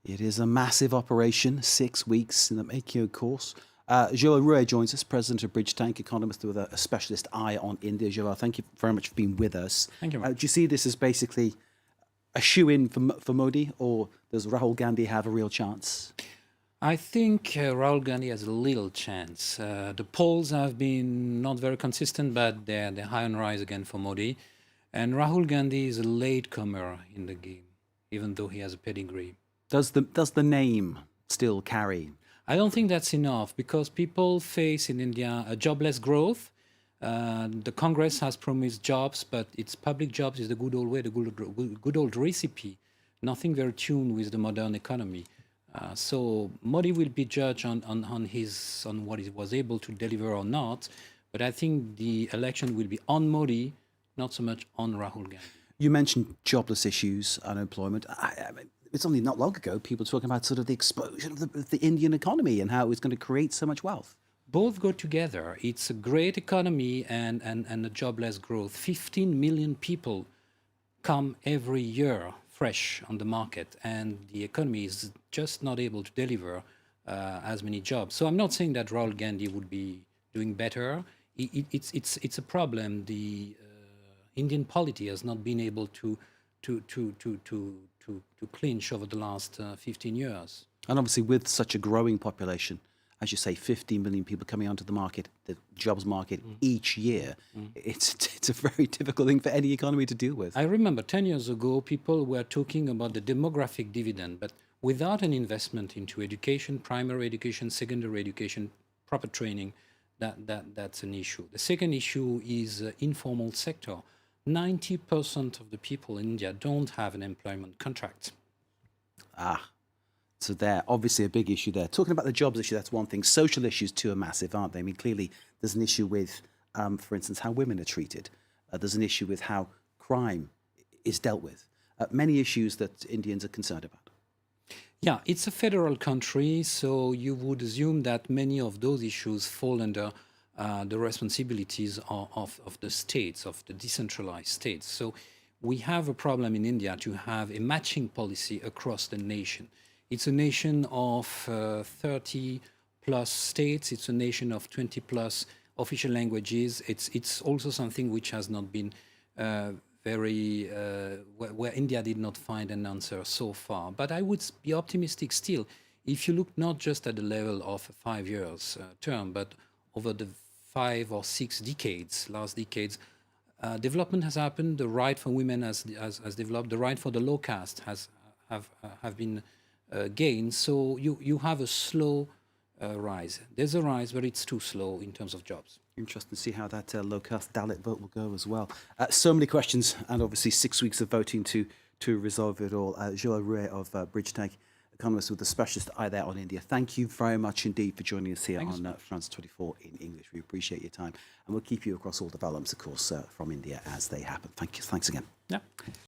It is a massive operation, 6 weeks in the making, of course. Joël Ruet joins us, president of Bridge Tank, economist with a specialist eye on India. Joël, thank you very much for being with us. Thank you. Do you see this as basically a shoe-in for Modi, or does Rahul Gandhi have a real chance? I think Rahul Gandhi has a little chance. The polls have been not very consistent, but they're high on rise again for Modi. And Rahul Gandhi is a latecomer in the game, even though he has a pedigree. Does the name still carry? I don't think that's enough because people face in India a jobless growth. The Congress has promised jobs, but its public jobs is the good old way, the good old recipe. Nothing very tuned with the modern economy. So Modi will be judged on what he was able to deliver or not. But I think the election will be on Modi, not so much on Rahul Gandhi. You mentioned jobless issues, unemployment. I mean, it's only not long ago people talking about sort of the explosion of the Indian economy and how it was going to create so much wealth. Both go together. It's a great economy and a jobless growth. 15 million people come every year fresh on the market, and the economy is just not able to deliver as many jobs. So I'm not saying that Rahul Gandhi would be doing better. It's a problem. The Indian polity has not been able to clinch over the last 15 years. And obviously with such a growing population, as you say, 15 million people coming onto the market, the jobs market each year, it's a very difficult thing for any economy to deal with. I remember 10 years ago, people were talking about the demographic dividend, but without an investment into education, primary education, secondary education, proper training, that's an issue. The second issue is informal sector. 90% of the people in India don't have an employment contract. So there, obviously a big issue there. Talking about the jobs issue, that's one thing. Social issues too are massive, aren't they? I mean, clearly there's an issue with, for instance, how women are treated. There's an issue with how crime is dealt with. Many issues that Indians are concerned about. Yeah, it's a federal country, so you would assume that many of those issues fall under the responsibilities of the states, of the decentralized states. So we have a problem in India to have a matching policy across the nation. It's a nation of 30 plus states. It's a nation of 20 plus official languages. It's also something which has not been where India did not find an answer so far. But I would be optimistic still. If you look not just at the level of a 5 years term, but over the 5 or 6 decades, last decades, development has happened. The right for women has developed. The right for the low caste have been gained. So you have a slow rise. There's a rise, but it's too slow in terms of jobs. Interesting to see how that low-caste Dalit vote will go as well. So many questions, and obviously 6 weeks of voting to resolve it all. Joël Ruet of Bridge Tank, economist with a specialist eye there on India. Thank you very much indeed for joining us here on France 24 in English. We appreciate your time, and we'll keep you across all developments, of course, from India as they happen. Thank you. Thanks again. Yeah.